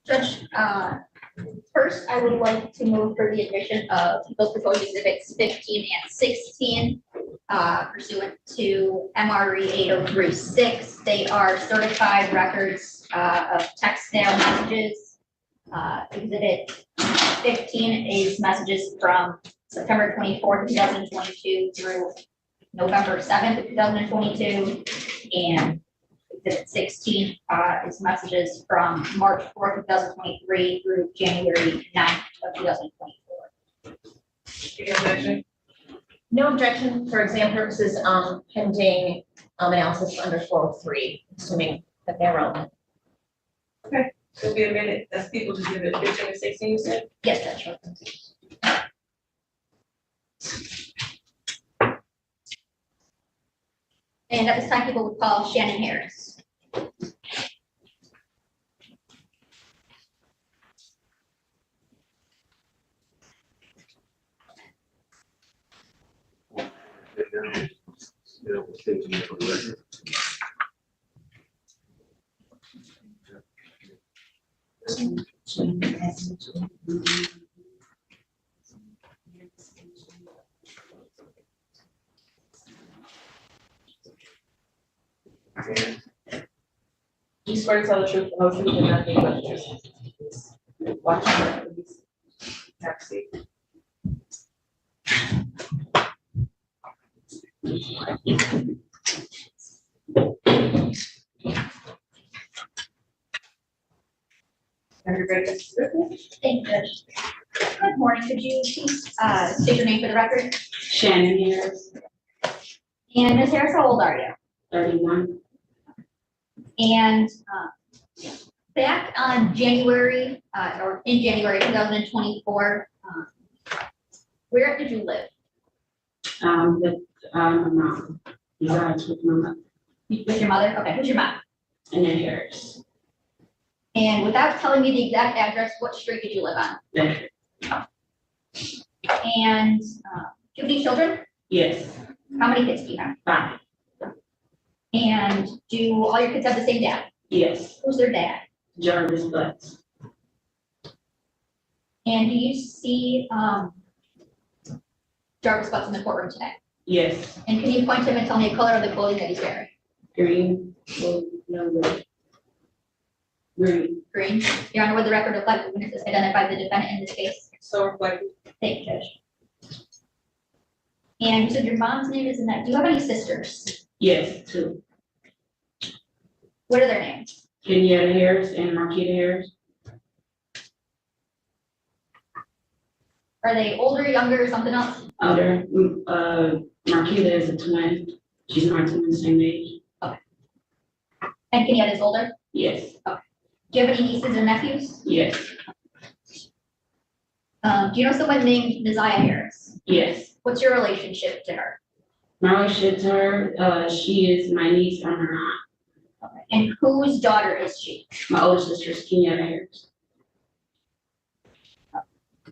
Judge, first, I would like to move for the admission of those proposed exhibits 15 and 16 pursuant to MRE 8036. They are certified records of text mail messages. Exhibit 15 is messages from September 24th, 2022 through November 7th, 2022. And Exhibit 16 is messages from March 4th, 2023 through January 9th of 2024. Any objection? No objection for exam purposes, pending analysis under 403, assuming that they're relevant. Okay, so be a minute. That's people's exhibit 15 and 16, you said? Yes, that's right. And at this time, people would call Shannon Harris. You swear to tell the truth, the whole truth, and nothing but the truth. Watch your please. Have a seat. Are you ready? Thank you, Judge. Good morning. Could you please state your name for the record? Shannon Harris, And Ms. Harris, how old are you? 31. And back on January, or in January 2024, where did you live? With my mom. Resides with my mother. With your mother? Okay, who's your mom? And then Harris. And without telling me the exact address, what street did you live on? There. And do you have any children? Yes. How many kids do you have? 5. And do all your kids have the same dad? Yes. Who's their dad? Jarvis Butts. And do you see Jarvis Butts in the courtroom today? Yes. And can you point to him and tell me the color of the clothing that he's wearing? Green. Blue, yellow. Green. Green. Your Honor, would the record reflect the witnesses identified the defendant in this case? So reflective. Thank you, Judge. And you said your mom's name is Annette. Do you have any sisters? Yes, 2. What are their names? Kenyatta Harris and Marquita Harris. Are they older, younger, something else? Older. Marquita is a twin. She's my twin, same age. And Kenyatta is older? Yes. Do you have any nieces and nephews? Yes. Do you know someone named Neziah Harris? Yes. What's your relationship to her? My relationship to her, she is my niece from her aunt. Okay. And whose daughter is she? My older sister is Kenyatta Harris.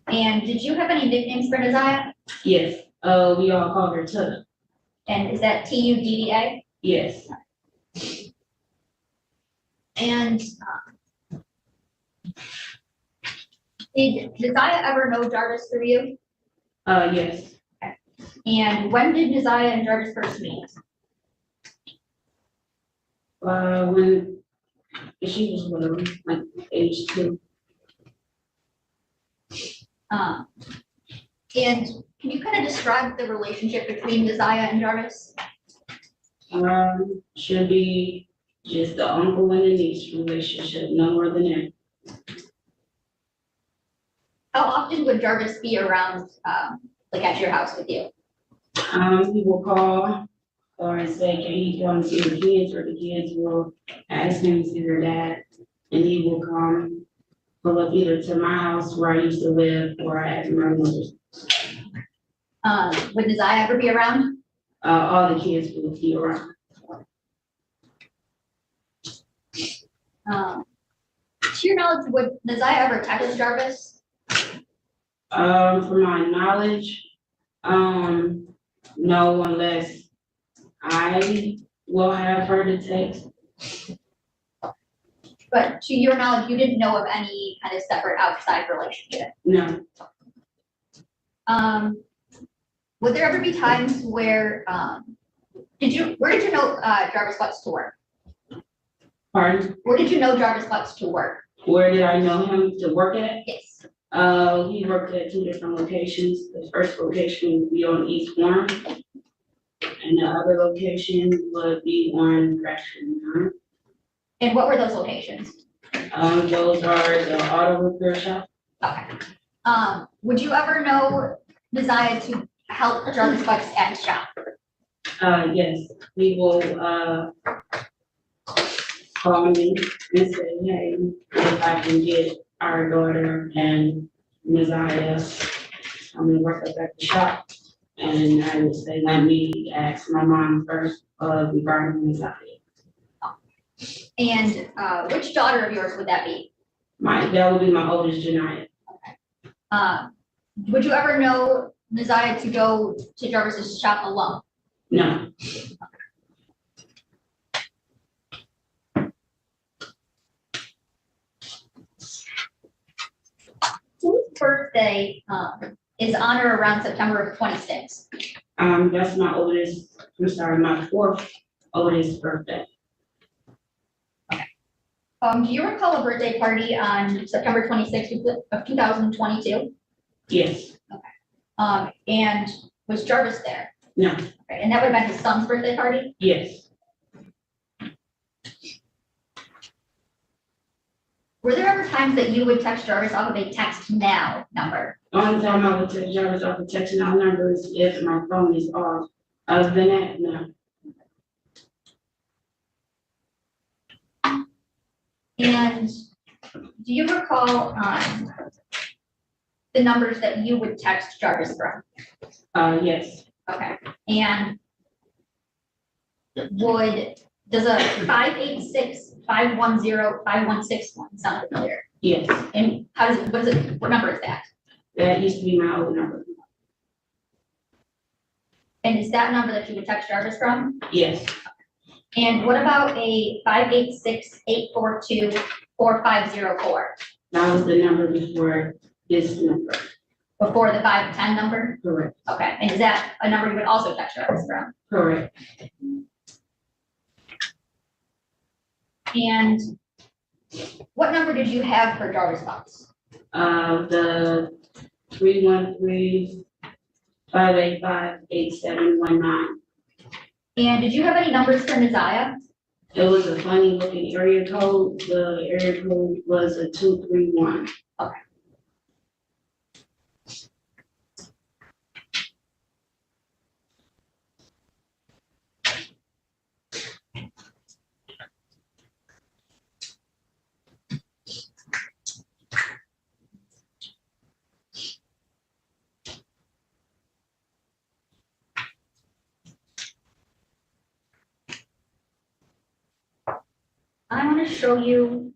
And did you have any nicknames for Neziah? Yes. We all call her Tutta. And is that Tudda? Yes. And did Neziah ever know Jarvis through you? Yes. And when did Neziah and Jarvis first meet? When she was little, like age 2. And can you kind of describe the relationship between Neziah and Jarvis? Should be just the uncle and the niece relationship, no more than that. How often would Jarvis be around, like at your house with you? He will call or say, can he come see the kids, or the kids will ask him to see their dad, and he will come pull up either to my house where I used to live or at my mother's. Would Neziah ever be around? All the kids will be around. To your knowledge, would Neziah ever text Jarvis? From my knowledge, No, unless I will have her to text. But to your knowledge, you didn't know of any kind of separate outside relationship. No, Would there ever be times where, where did you know, Jarvis Butts to work? pardon? Where did you know Jarvis Butts to work? Where did I know him to work at? Yes. He worked at 2 different locations. The first location would be on East Warren. And the other location would be on Gresham. And what were those locations? Those are the auto repair shop. Okay. Would you ever know desire to help Jarvis Butts at his shop? Yes, he will, call me and say, hey, if I can get our daughter and Messiah, I'm gonna work up at the shop. And I would say, let me ask my mom first, regarding Messiah. And which daughter of yours would that be? That would be my oldest, Janiyah. Would you ever know desire to go to Jarvis's shop alone? No, Whose birthday is on or around September of 26? that's my oldest, my 4th oldest birthday. Do you recall a birthday party on September 26th of 2022? Yes, And was Jarvis there? no, Okay, and that would have been his son's birthday party? yes, Were there ever times that you would text Jarvis off of a text now number? the only time I would text Jarvis off the text now number is if my phone is off. Other than that, no. And do you recall the numbers that you would text Jarvis from? Yes, Okay, and does a 586-510-5161 sound familiar? yes, And what number is that? that used to be my old number. And is that number that you would text Jarvis from? Yes, And what about a 586-842-4504 that was the number before this number, before the 510 number? correct, Okay, and is that a number you would also text Jarvis from? correct. And what number did you have for Jarvis Butts? The 313-585-8719. And did you have any numbers for Messiah? It was a funny looking area code. The area code was a 231. I want to show you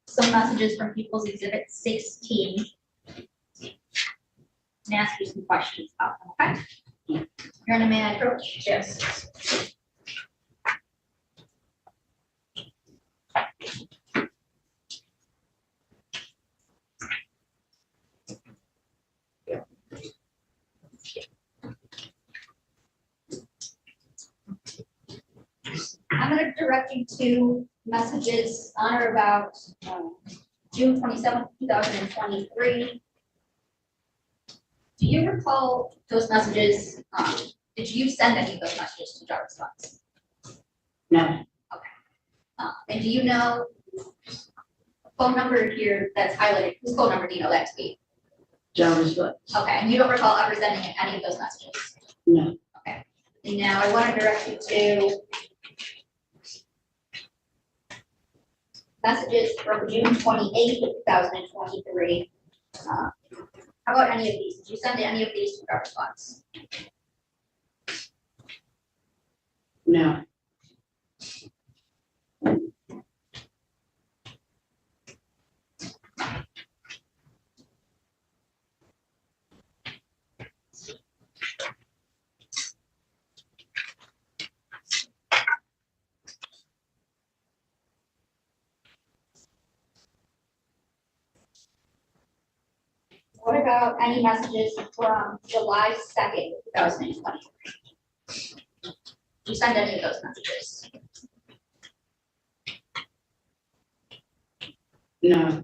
some messages from People's Exhibit 16 and ask you some questions about them, okay? You're in a man approach? Yes. I'm going to direct you to messages on or about June 27th, 2023. Do you recall those messages? Did you send any of those messages to Jarvis Butts? No, And do you know a phone number here that's highlighted? Whose phone number do you know that to be? Jarvis Butts. Okay, and you don't recall ever sending any of those messages? No, And now I want to direct you to messages from June 28th, 2023. How about any of these? Did you send any of these to Jarvis Butts? no, What about any messages from July 2nd, 2023? Did you send any of those messages? No.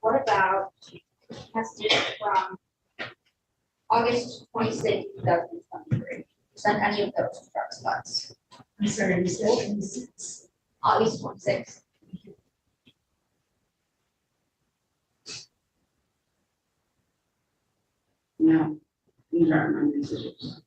What about messages from August 26th, 2023? Send any of those to Jarvis Butts. I'm sorry, we said 26. August 26th. No. These aren't my messages.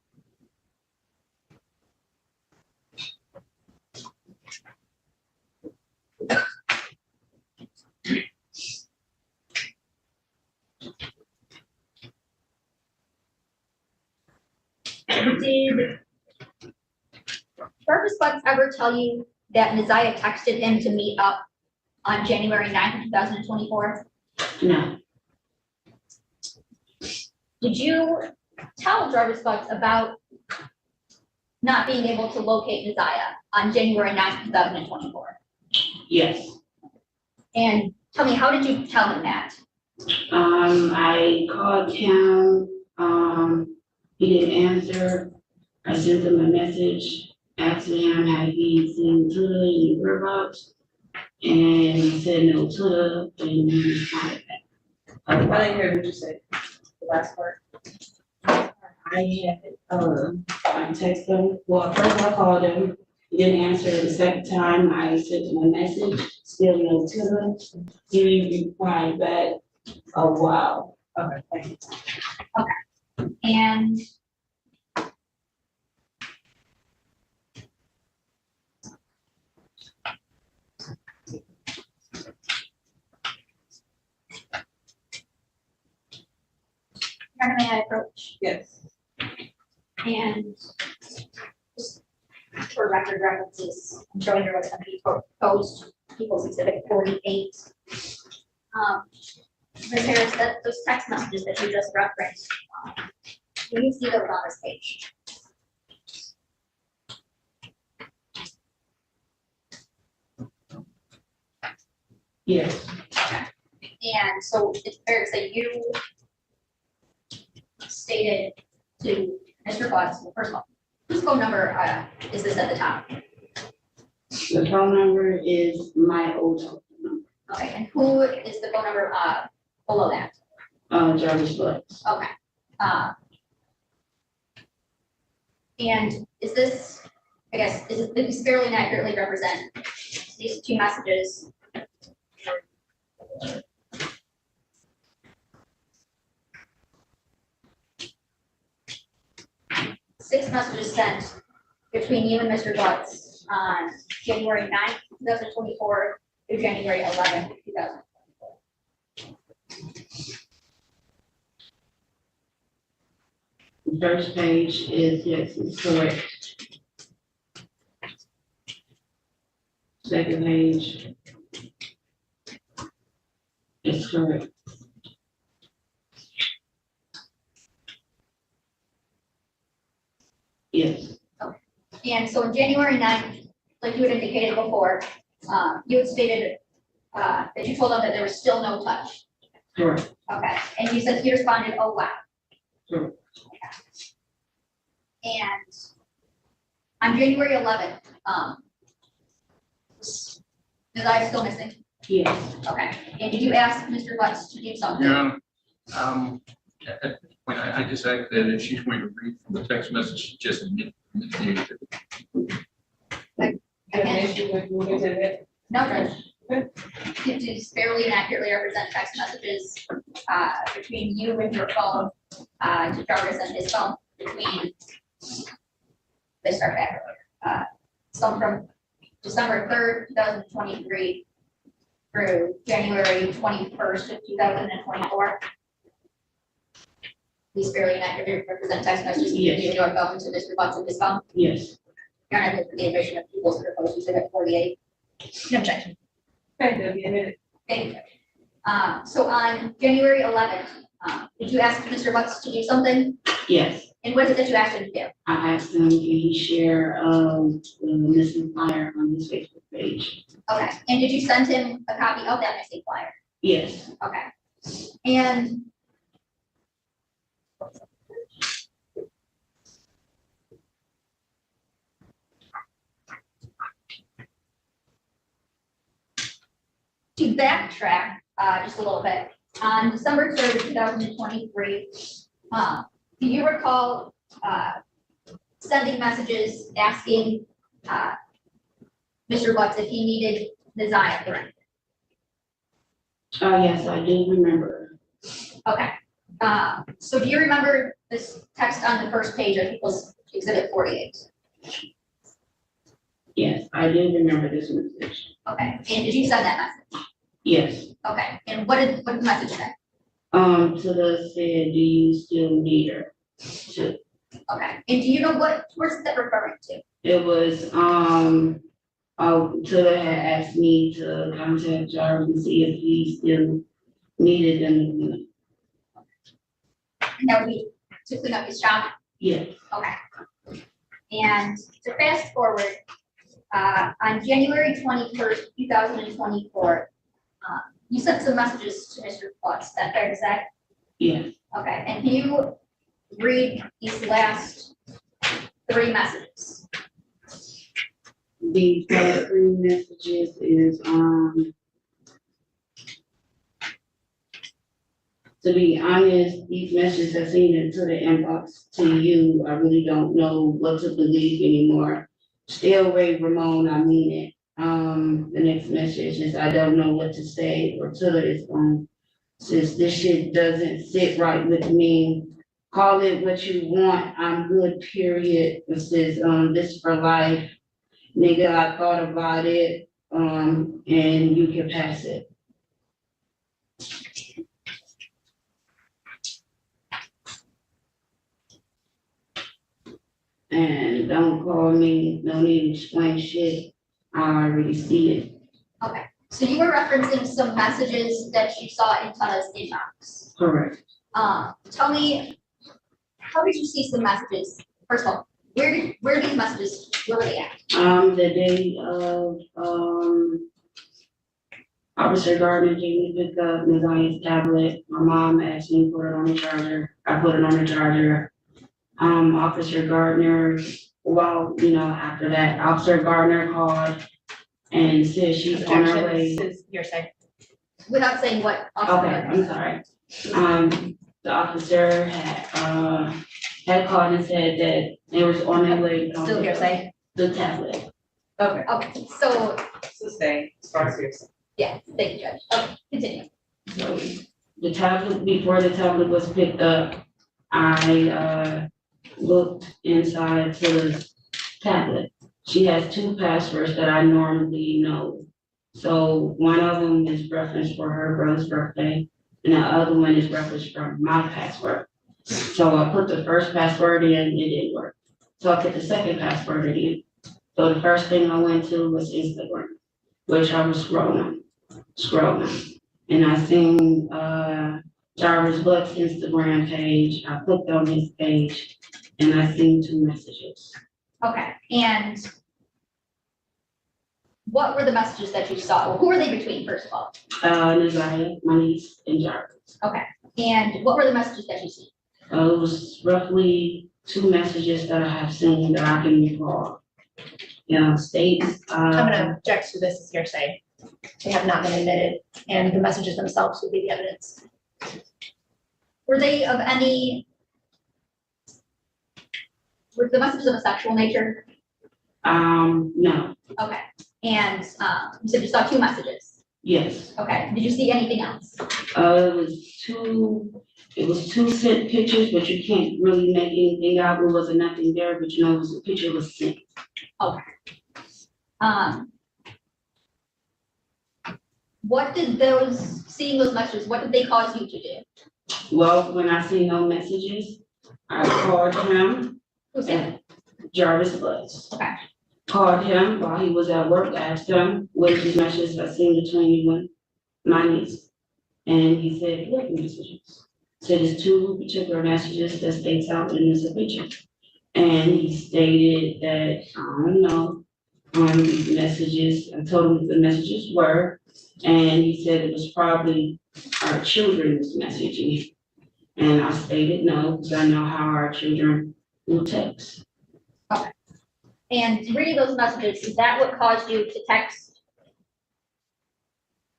Did Jarvis Butts ever tell you that Naziah texted him to meet up on January 9th, 2024? No. Did you tell Jarvis Butts about not being able to locate Naziah on January 9th, 2024? Yes. And tell me, how did you tell him that? I called him, he didn't answer. I sent him a message asking him had he seen Twitter any whereabouts. And he said no Twitter, and he responded back. I didn't hear what you said, the last part. I texted him, well, first I called him, he didn't answer. The second time I sent him a message, still no Twitter. He didn't reply back. Oh, wow. Okay, thank you. And may I approach? Yes. And just for record references, I'm showing you what's going to be proposed, People's Exhibit 48. Ms. Harris, those text messages that you just referenced, can you see those on this page? Yes. And so it's fair to say you stated to Mr. Butts, well, first of all, whose phone number is this at the top? The phone number is my old phone number, Okay, and who is the phone number below that? Jarvis Butts. Okay. And is this, I guess, is this fairly and accurately represent these two messages? Six messages sent between you and Mr. Butts on January 9th, 2024 through January 11th, 2024. The first page is, yes, it's correct. Second page is correct. Yes. And so on January 9th, like you had indicated before, you had stated that you told them that there was still no touch. Correct. Okay, and you said he responded, oh, wow. Correct. And on January 11th, is I still missing? Yes. Okay, and did you ask Mr. Butts to do something? Yeah, at this point, I just asked that if she's going to read from the text message, she just initiated it. Have an issue with moving to it? No, Judge. It is fairly and accurately represent text messages between you and your phone to Jarvis and his phone between, let's start back earlier. Some from December 3rd, 2023 through January 21st of 2024. These fairly inaccurate represent text messages Yes. between your phone to Mr. Butts and his phone. Yes. Your Honor, the admission of people's proposed exhibit 48. No objection. Okay, Debbie, a minute. Thank you. So on January 11th, did you ask Mr. Butts to do something? Yes. And what is it that you asked him to do? I asked him, can he share, the missing flyer on his Facebook page? Okay, and did you send him a copy of that missing flyer? Yes. Okay. And to backtrack just a little bit, on December 3rd, 2023, do you recall sending messages asking Mr. Butts if he needed the Zion or anything? Yes, I do remember. Okay. So do you remember this text on the first page of people's exhibit 48? Yes, I do remember this message. Okay, and did you send that message? Yes. Okay, and what did the message say? To the said, do you still need her? To, Okay, and do you know what, where's that referring to? it was, Tilla had asked me to contact Jarvis and see if he still needed them. And that would be to clean up his shop? Yes. Okay. And to fast forward, on January 21st, 2024, you sent some messages to Mr. Butts, is that fair to say? Yes. Okay, and can you read these last 3 messages? The first 3 messages is, to be honest, these messages have seen into the inbox to you. I really don't know what to believe anymore. Still Ray Ramon, I mean it. The next message is, I don't know what to say, or Tilla is since this shit doesn't sit right with me, call it what you want, I'm good, period. It says, this for life. Nigga, I thought about it, and you can pass it. And don't call me, no need to explain shit, I already see it. Okay, so you were referencing some messages that you saw in Tulla's inbox. Correct. Tell me, how did you see some messages? First of all, where are these messages, where were they at? The day of, Officer Gardner came to pick up Nazia's tablet. My mom asked me to put it on the charger. I put it on the charger. Officer Gardner, well, after that, Officer Gardner called and said she's on her way. This is hearsay. Without saying what? Okay, I'm sorry. The officer had called and said that they was on their way. Still hearsay. The tablet. Okay. Okay, so, Sustain, as far as yours. yeah, thank you, Judge. Okay, continue. So the tablet, before the tablet was picked up, I looked inside to the tablet. She has 2 passwords that I normally know. So one of them is referenced for her brother's birthday, and the other one is referenced for my password. So I put the first password in, it didn't work. So I put the second password in. So the first thing I went to was Instagram, which I was scrolling. And I seen Jarvis Butts' Instagram page. I clicked on his page and I seen 2 messages. Okay, and what were the messages that you saw? Who were they between, first of all? Nazia, my niece, and Jarvis. Okay, and what were the messages that you see? It was roughly 2 messages that I have seen that I can recall. States. I'm gonna object to this as hearsay. They have not been admitted, and the messages themselves would be the evidence. Were they of any, were the messages of a sexual nature? No. Okay, and you said you saw 2 messages. Yes. Okay, did you see anything else? It was two sent pictures, but you can't really make anything out. There wasn't nothing there, but you know, it was a picture was sent. What did seeing those messages, what did they cause you to do? Well, when I seen no messages, I called him, Who said it? Jarvis Butts. Okay. Called him while he was at work, asked him what his messages I seen between you and my niece. And he said, what messages? Said it's two particular messages that states out in this picture. And he stated that, I don't know, these messages, I told him what the messages were. And he said it was probably our children's messaging. And I stated no, because I know how our children will text. And reading those messages, is that what caused you to text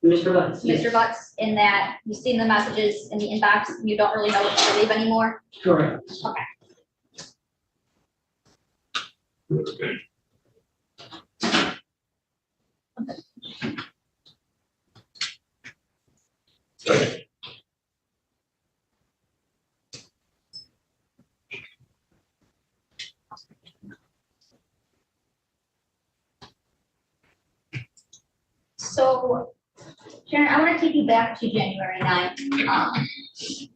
Mr. Butts, yes. Mr. Butts, in that you've seen the messages in the inbox, and you don't really know what to believe anymore? Correct. So, Sharon, I want to take you back to January 9th.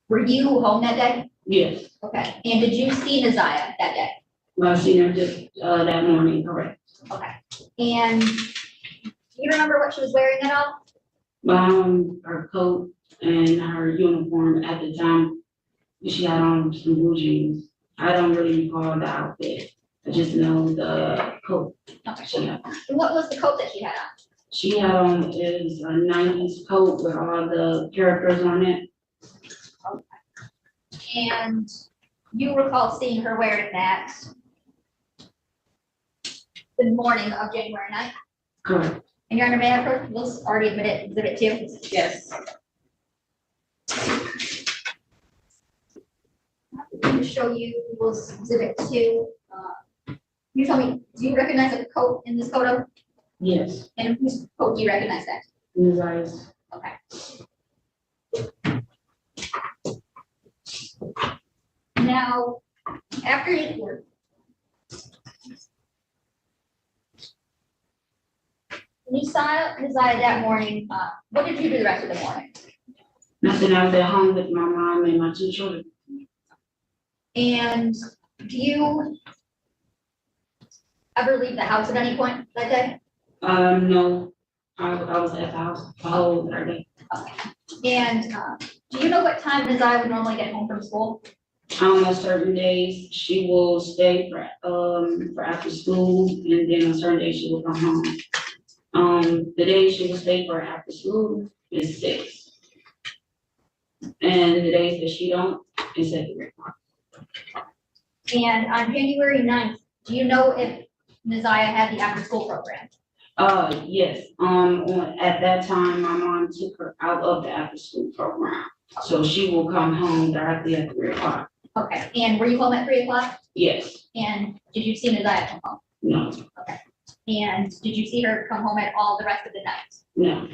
Were you home that day? Yes. Okay. And did you see Naziah that day? Well, I seen her just, that morning, correct. Okay. And do you remember what she was wearing at all? Her coat and her uniform at the time, she had on some blue jeans. I don't really recall the outfit. I just know the coat Okay. she had. And what was the coat that she had on? She had on is a 90s coat with all the characters on it. And you recall seeing her wearing that the morning of January 9th? Correct. And you're under management, we'll already admit it, exhibit 2. Yes. I'm gonna show you was exhibit 2. You tell me, do you recognize the coat in this photo? Yes. And whose coat do you recognize that? His eyes. Okay. Now, after you work. When you saw Naziah that morning, what did you do the rest of the morning? Nothing, I was at home with my mom and my 2 children. And do you ever leave the house at any point that day? No, I was at the house the whole day. And do you know what time Naziah would normally get home from school? On certain days, she will stay for after school, and then on certain days, she will come home. The day she will stay for after school is 6. And the days that she don't, is at 3 o'clock. And on January 9th, do you know if Naziah had the after-school program? Yes, at that time, my mom took her out of the after-school program, so she will come home directly at 3 o'clock. Okay, and were you home at 3 o'clock? Yes, And did you see Naziah come home? no, And did you see her come home at all the rest of the night? no,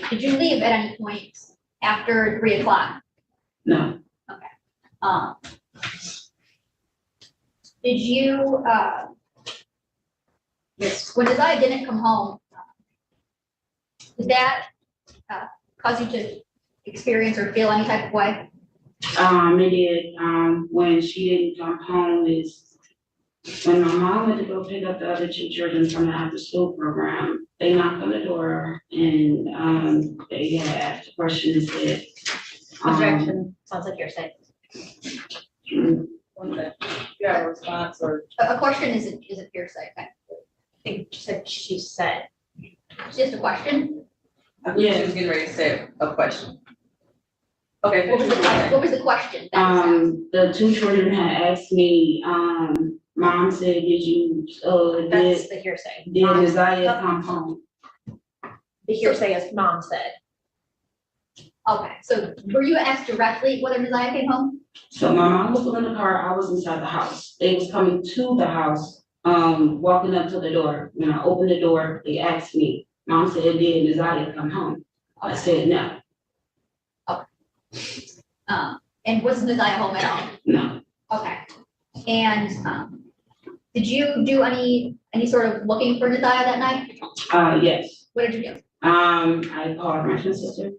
Did you leave at any point after 3 o'clock? no, Did you, yes, when Naziah didn't come home, did that cause you to experience or feel any type of way? it did, when she didn't come home is when my mom went to go pick up the other 2 children from the after-school program. They knocked on the door and, they had asked a question and said. Objection, sounds like you're saying. One minute. You have a response or? A question isn't hearsay, okay? I think she said. It's just a question. I think she was getting ready to say a question. Okay. What was the question? What was the question? that was asked? The 2 children had asked me, mom said, did you, That's the hearsay. did Naziah come home? The hearsay is mom said. Okay, so were you asked directly whether Naziah came home? So my mom was in the car, I was inside the house. They was coming to the house, walking up to the door. When I opened the door, they asked me, Mom said, did Desire come home? I said, no, And was Nadiah home at all? no. Okay. And, did you do any sort of looking for Nadiah that night? Yes. What did you do? I called my sister.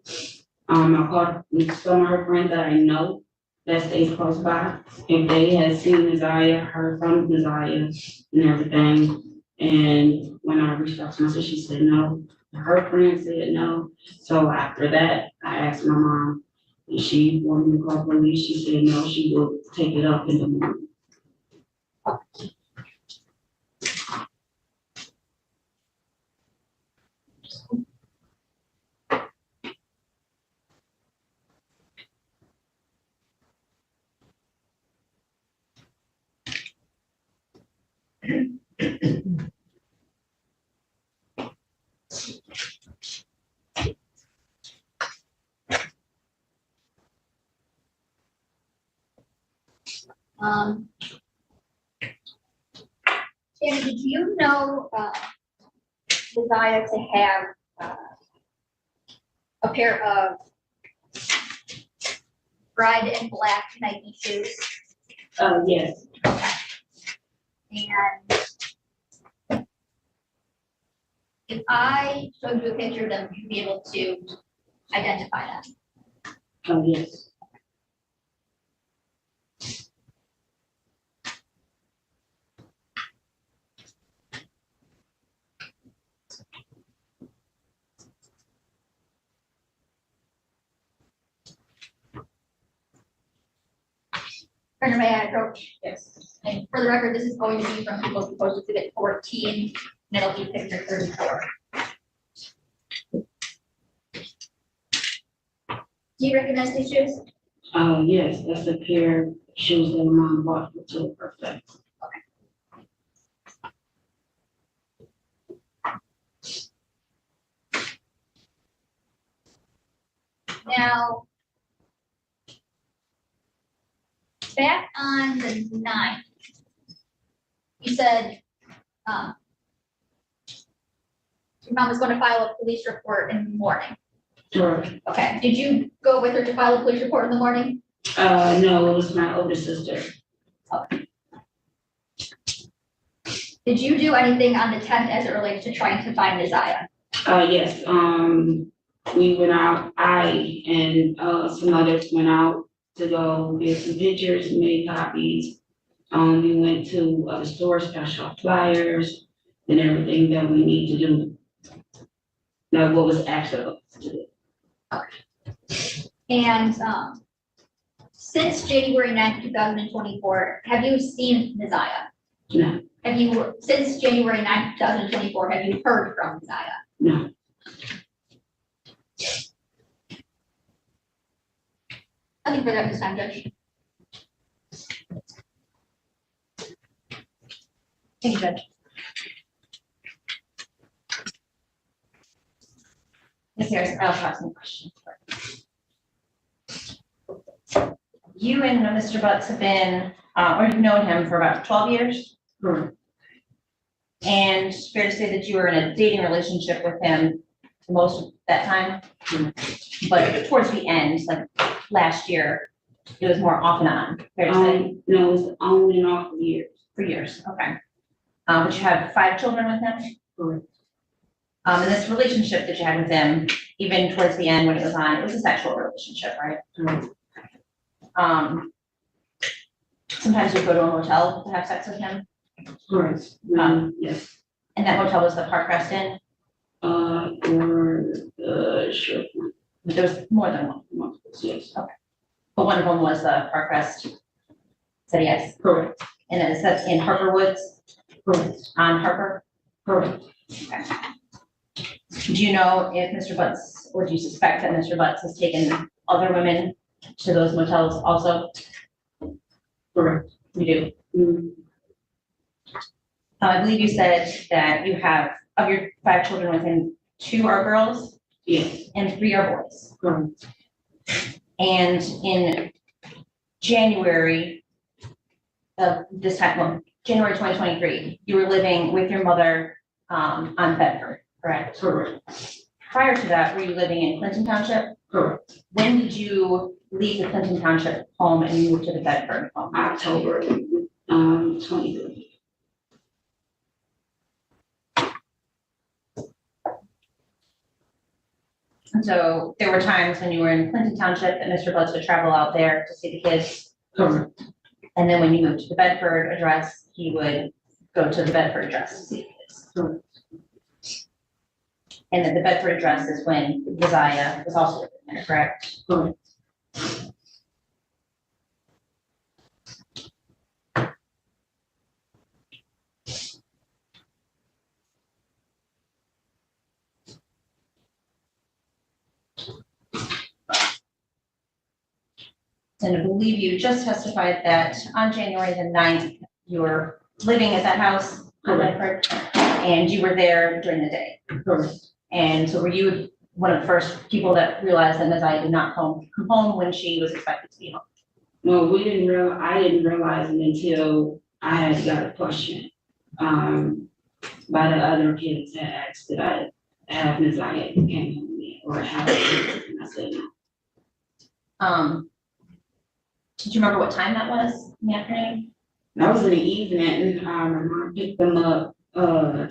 I called some of her friends that I know that stays close by. If they had seen Desire, heard from Desire and everything. And when I reached out to my sister, she said no. Her friend said no. So after that, I asked my mom, if she wanted me to call police. She said no, she would take it up in the morning. Shannon, did you know, Nadiah to have, a pair of red and black Nike shoes? Yes. And if I showed you a picture of them, you'd be able to identify them. Yes. Brenda, may I approach? Yes. And for the record, this is going to be from People's Proposed Exhibit 14, and it'll be picture 34. Do you recognize these shoes? Yes, that's a pair of shoes that my mom bought for Total Perfect. Now, back on the 9th, you said, your mom was going to file a police report in the morning. Sure. Okay, did you go with her to file a police report in the morning? No, it was my older sister. Did you do anything on the 10th as it relates to trying to find Nadiah? Yes, we went out, I and, some others went out to go get some pictures, made copies. We went to other stores, got shop flyers and everything that we need to do. Now, what was asked of us to do. And since January 9th, 2024, have you seen Nadiah? No, Have you, since January 9th, 2024, have you heard from Nadiah? no. Nothing further at this time, Judge. Thank you, Judge. Ms. Harris, I'll have some questions. You and Mr. Butts have been, or you've known him for about 12 years? Correct. And fair to say that you were in a dating relationship with him most of that time? But towards the end, like last year, it was more off and on, fair to say? No, it was on and off for years. For years, okay. But you have 5 children with him? Correct. And this relationship that you had with him, even towards the end when it was on, it was a sexual relationship, right? Correct. Sometimes you go to a hotel to have sex with him, Correct. Yes. and that hotel was the Park Rest Inn. Or the sure. There was more than one, Yes. but one of them was the Park Rest. Said yes, Correct. and then it says in Harper Woods Correct. on Harper. Correct. Do you know if Mr. Butts, or do you suspect that Mr. Butts has taken other women to those motels also? Correct. You do. Mm, I believe you said that you have, of your 5 children with him, 2 are girls yes. and 3 are boys. Correct. And in January of this time, well, January 2023, you were living with your mother on Bedford, correct? Correct. Prior to that, were you living in Clinton Township? Correct. When did you leave the Clinton Township home and move to the Bedford home? October 23. And so there were times when you were in Clinton Township that Mr. Butts would travel out there to see the kids. Correct. And then when you moved to the Bedford address, he would go to the Bedford address to see the kids. Correct. And then the Bedford address is when Messiah was also living there, correct? Correct. And I believe you just testified that on January the 9th, you were living at that house on Bedford, and you were there during the day. Correct. And so were you one of the first people that realized that Messiah did not come home when she was expected to be home? No, I didn't realize it until I had got a question, by the other kids that asked that I have Messiah came home yet, or have, and I said no. Do you remember what time that was in the afternoon? That was in the evening, my mom picked them up,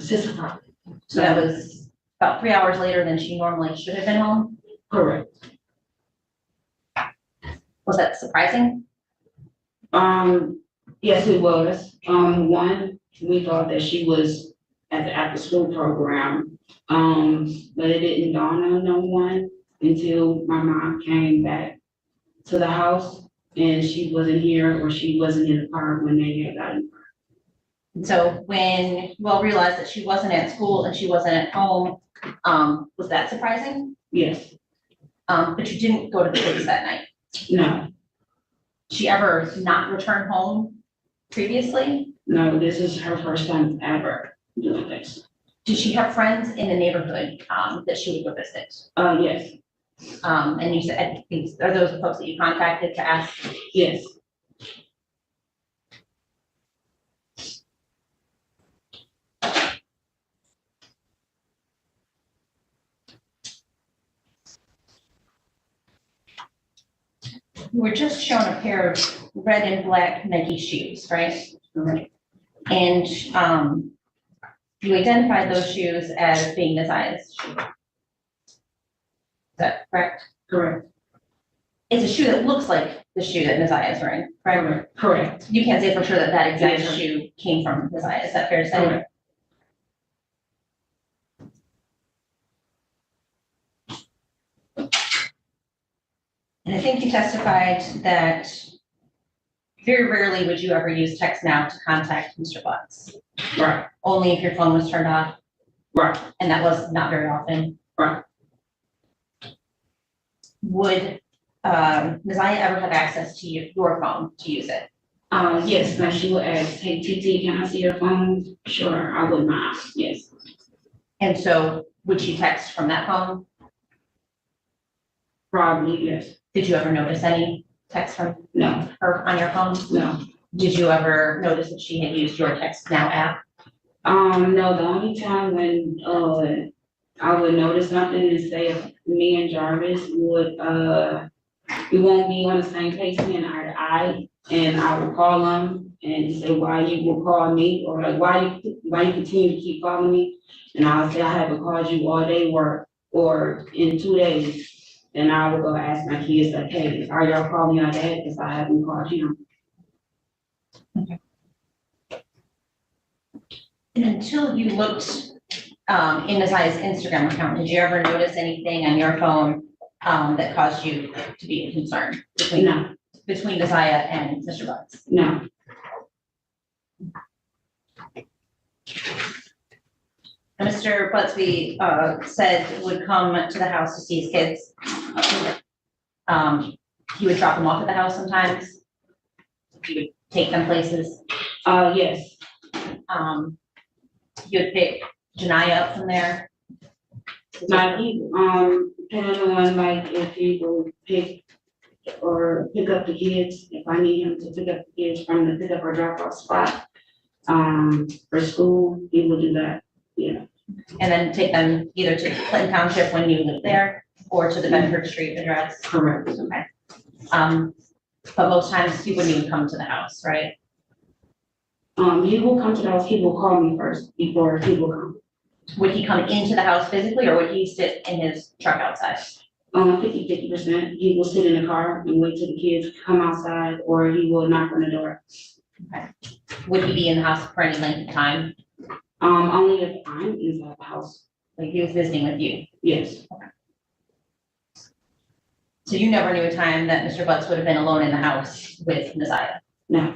6 o'clock. So that was about 3 hours later than she normally should have been home. Correct. Was that surprising? Yes, it was. One, we thought that she was at the after-school program, but it didn't dawn on no one until my mom came back to the house and she wasn't here, or she wasn't in the car when they had gotten. And so when you all realized that she wasn't at school and she wasn't at home, was that surprising? Yes. But you didn't go to the police that night. No, She ever not returned home previously? no, this is her first time ever doing this. Did she have friends in the neighborhood, that she would go visit? Yes, And you said, are those the folks that you contacted to ask? yes. You were just shown a pair of red and black Nike shoes, right? Correct. And, you identified those shoes as being Messiah's shoe. Is that correct? Correct. It's a shoe that looks like the shoe that Messiah is wearing, right? Correct. You can't say for sure that that exact Yes. shoe came from Messiah, is that fair to say? Correct. And I think you testified that very rarely would you ever use text now to contact Mr. Butts, Right. only if your phone was turned off, Right. and that was not very often. Right. Would Messiah ever have access to your phone to use it? Yes, like she would ask, hey, TT, can I see your phone? Sure, I would mind, yes. And so would she text from that phone? Probably, yes. Did you ever notice any text from No, her on your phone? no. Did you ever notice that she had used your Text Now app? No, the only time when, I would notice something is say if me and Jarvis would, we won't be on the same page, me and I, and I will call him and say, why you will call me, or like, why you continue to keep calling me? And I'll say, I haven't called you all day, or in 2 days. Then I will go ask my kids, like, hey, are y'all calling your dad, because I haven't called you. And until you looked in Messiah's Instagram account, did you ever notice anything on your phone that caused you to be concerned between No, Messiah and Mr. Butts? no, And Mr. Buttsby said would come to the house to see his kids. He would drop them off at the house sometimes. He would take them places. yes, He would pick Janiyah up from there. like, depending on like if he will pick up the kids, if I need him to pick up the kids from the pick up or drop off spot. For school, he will do that, yeah. And then take them either to Clinton Township when you live there, or to the Bedford Street address? Correct. Okay. But most times he wouldn't even come to the house, right? He will come to the house, he will call me first before he will come. Would he come into the house physically, or would he sit in his truck outside? 50%. He will sit in the car and wait till the kids come outside, or he will knock on the door. Would he be in the house for any length of time? Only if I'm inside the house, Like he was visiting with you? yes. So you never knew a time that Mr. Butts would have been alone in the house with Messiah? No,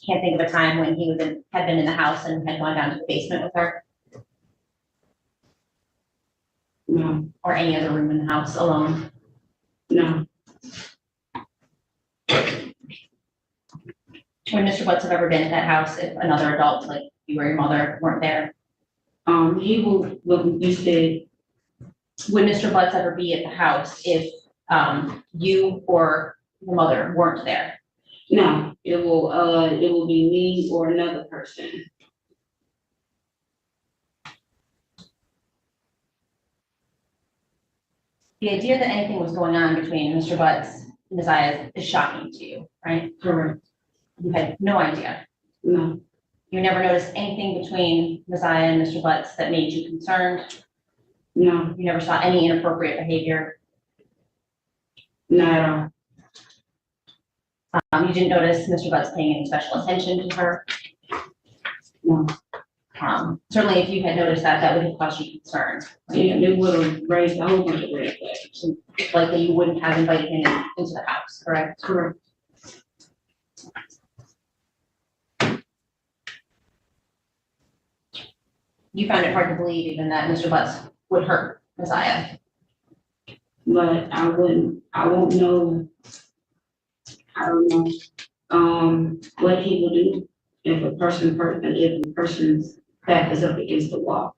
Can't think of a time when he had been in the house and had gone down to the basement with her, no, or any other room in the house alone? no, Would Mr. Butts have ever been at that house if another adult, like you or your mother, weren't there? he will, what you said, Would Mr. Butts ever be at the house if you or your mother weren't there? no, it will be me or another person. The idea that anything was going on between Mr. Butts and Messiah is shocking to you, right? Correct. You had no idea. No, You never noticed anything between Messiah and Mr. Butts that made you concerned? no, You never saw any inappropriate behavior? not at all. You didn't notice Mr. Butts paying any special attention to her? No. Certainly if you had noticed that, that would have caused you concern. Yeah, they would have raised a whole bunch of red flags. Likely you wouldn't have invited him into the house, correct? Correct. You found it hard to believe even that Mr. Butts would hurt Messiah. But I won't know, I don't know, what he will do if a person's back is up against the wall.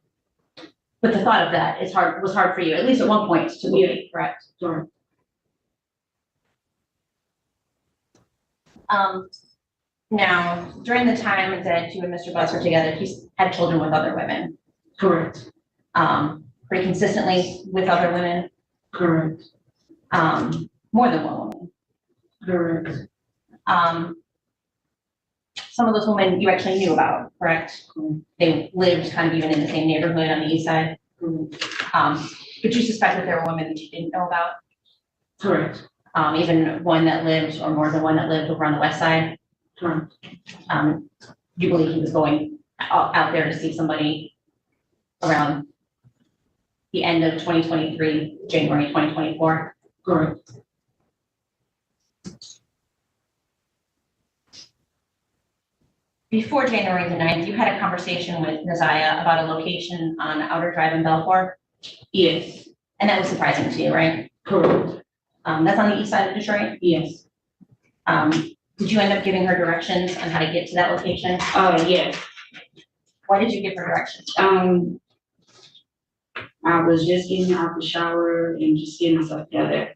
But the thought of that was hard for you, at least at one point, to believe, correct? Sure. Now, during the time that you and Mr. Butts were together, he's had children with other women, Correct. pretty consistently with other women, Correct. more than one woman. Correct. Some of those women you actually knew about, correct? They lived kind of even in the same neighborhood on the east side. But you suspect that there were women that you didn't know about? Correct. Even one that lived, or more than one that lived over on the west side? Correct. You believe he was going out there to see somebody around the end of 2023, January 2024? Correct. Before January the 9th, you had a conversation with Messiah about a location on Outer Drive in Belfort, Yes. and that was surprising to you, right? Correct. That's on the east side of Detroit. Yes. Did you end up giving her directions on how to get to that location? Yes. Why did you give her directions? I was just getting out the shower and just getting myself together.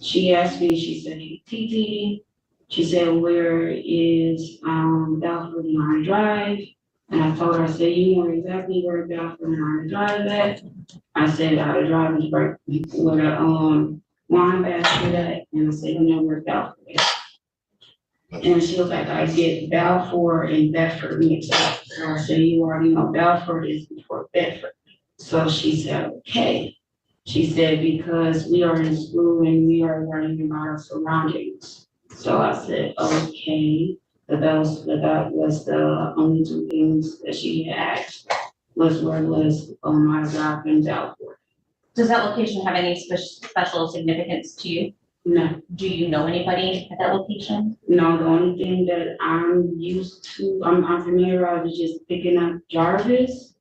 She asked me, she said, "Hey, TT," she said, "where is, Balfour and Iron Drive?" And I told her, I said, "You know exactly where Balfour and Iron Drive is at." I said, "Iron Drive is right where the, wine basket at," and I said, "You know where Balfour is." And she was like, "I get Balfour and Bedford mixed up." So I said, "You already know Balfour is before Bedford." So she said, "Okay." She said, "Because we are in school and we are learning about our surroundings." So I said, "Okay." But that was the only two things that she had asked, was where was my job in Balfour. Does that location have any special significance to you? No, Do you know anybody at that location? no, the only thing that I'm used to, I'm familiar with is just picking up Jarvis.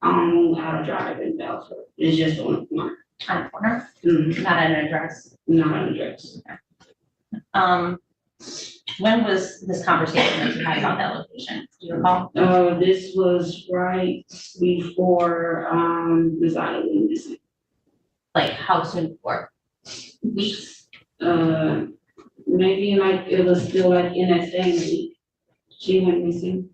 How to drive in Belfort. It's just on the corner. On a corner, Mhm. not at an address. Not an address. When was this conversation that you had about that location? Do you recall? This was right before, this island missing. Like how soon before? Weeks? maybe like it was still like in that same week. She went missing.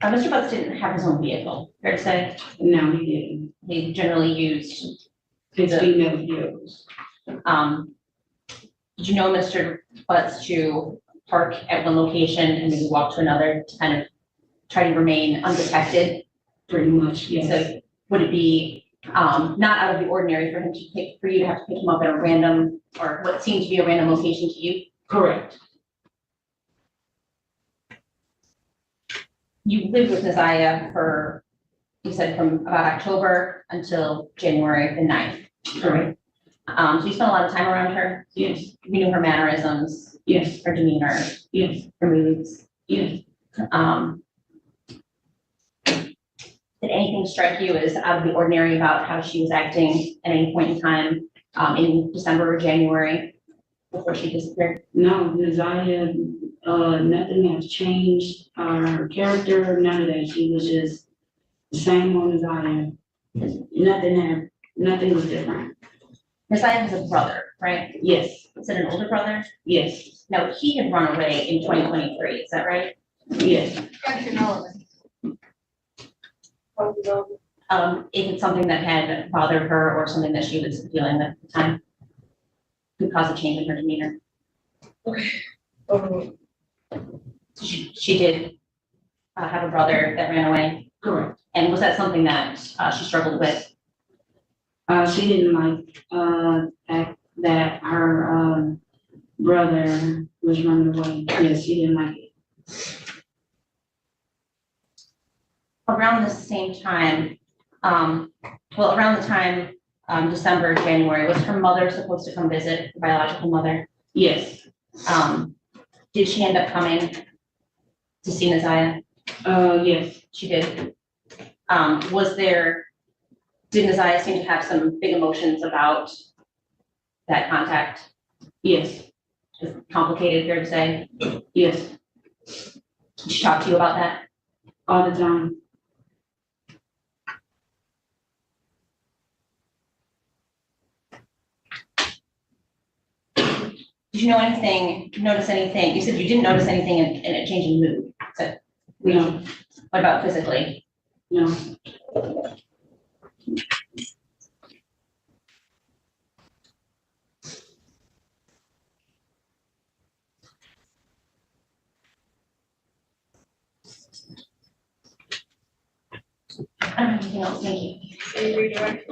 Mr. Butts didn't have his own vehicle, fair to say. No, he He generally used, didn't. His female vehicles. did you know Mr. Butts to park at one location and maybe walk to another to kind of try to remain undetected? Pretty much, yes. So would it be, not out of the ordinary for him to pick, for you to have to pick him up at a random, or what seemed to be a random location to you? Correct. You lived with Isaiah for, you said from about October until January the 9th. Correct. So you spent a lot of time around her. Yes, You knew her mannerisms, yes, her demeanor, yes, her moods. yes. Did anything strike you as out of the ordinary about how she was acting at any point in time, in December or January before she disappeared? No, Desire, nothing has changed, her character, none of that. She was just the same old Desire. Nothing was different. Isaiah has a brother, right? Yes, Is it an older brother? yes, No, he had run away in 2023, is that right? yes. Objection, relevant. If it's something that had bothered her or something that she was dealing with at the time, could cause a change in her demeanor. She did have a brother that ran away, Correct. and was that something that she struggled with? She didn't like, that her, brother was running away. Yes, she didn't like it. Around the same time, around the time, December, January, was her mother supposed to come visit, her biological mother? Yes, Did she end up coming to see Naziah? yes, She did. Did Naziah seem to have some big emotions about that contact? yes, Is it complicated, fair to say? yes, Did she talk to you about that? all the time. Did you notice anything? You said you didn't notice anything in a change in mood. So, No, what about physically? no, I don't have anything else, thank you. Should we redirect?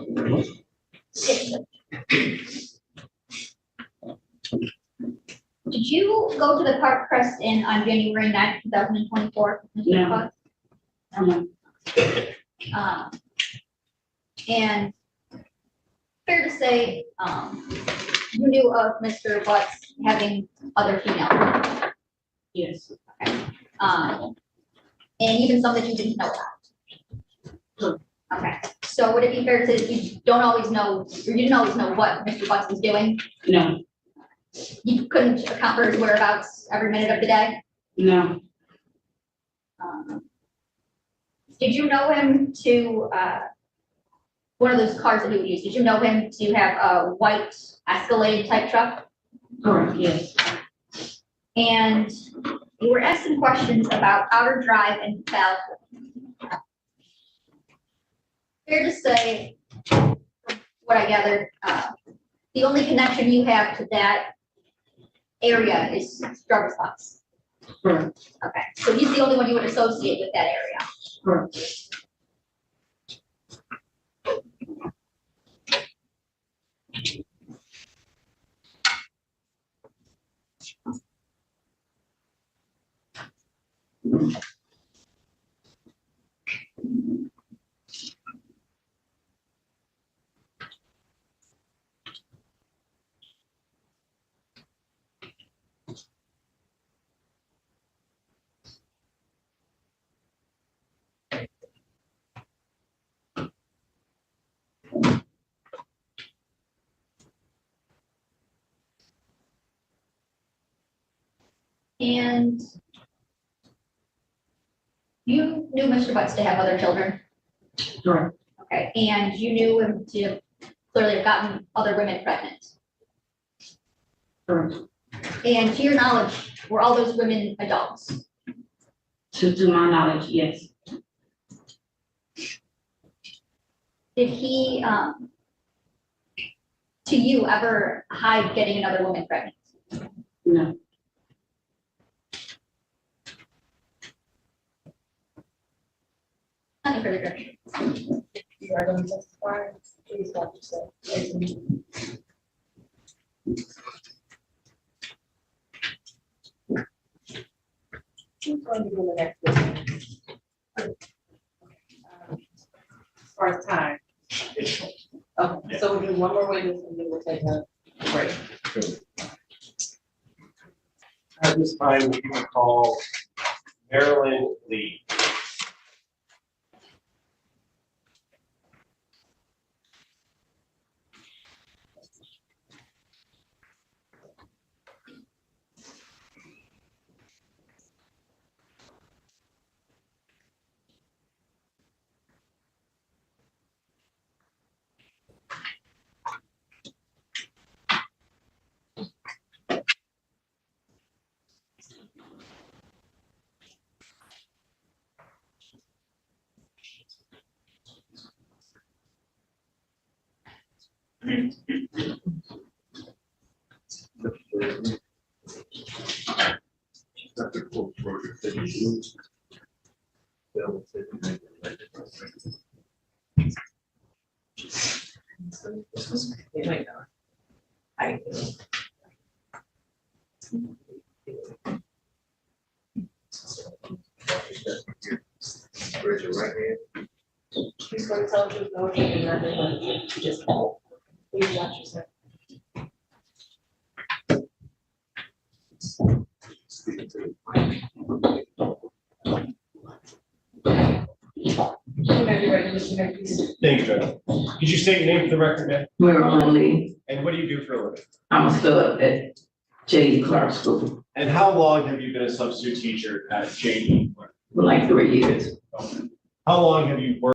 Did you go to the Park Crest Inn on January 9th, 2024? No. no, And fair to say, you knew of Mr. Butts having other female friends, yes, and even some that you didn't know about. Okay, so would it be fair to say that you don't always know, or you didn't always know what Mr. Butts was doing? no, You couldn't account for his whereabouts every minute of the day? no, Did you know him to, one of those cars that he would use, did you know him to have a white Escalade type truck? correct, yes, And you were asked some questions about Outer Drive and Bell. Fair to say, from what I gathered, the only connection you have to that area is Jarvis Butts. correct, Okay, so he's the only one you would associate with that area. correct. And you knew Mr. Butts to have other children? Correct. Okay, and you knew him to clearly have gotten other women pregnant. Correct. And to your knowledge, were all those women adults? To my knowledge, yes. Did he, to you, ever hide getting another woman pregnant? No. Nothing further direction. You are going to testify, please watch yourself. Who's going to do the next witness? As far as time. Okay, so we'll do one more witness and then we'll take a break. At this time, we will call Marilyn Lee. Wait, no. I. Raise your right hand. Please go to tell the truth, no truth, and nothing but the truth. Just please watch yourself. Speaking to the mic. You may be ready, Mr. Mayor, please. Thanks, Joe. Could you state your name for the record, ma'am? Marilyn Lee, And what do you do for a living? I'm a sub at J.E. Clark School And how long have you been a substitute teacher at J.E. Clark? for like 3 years. How long have you worked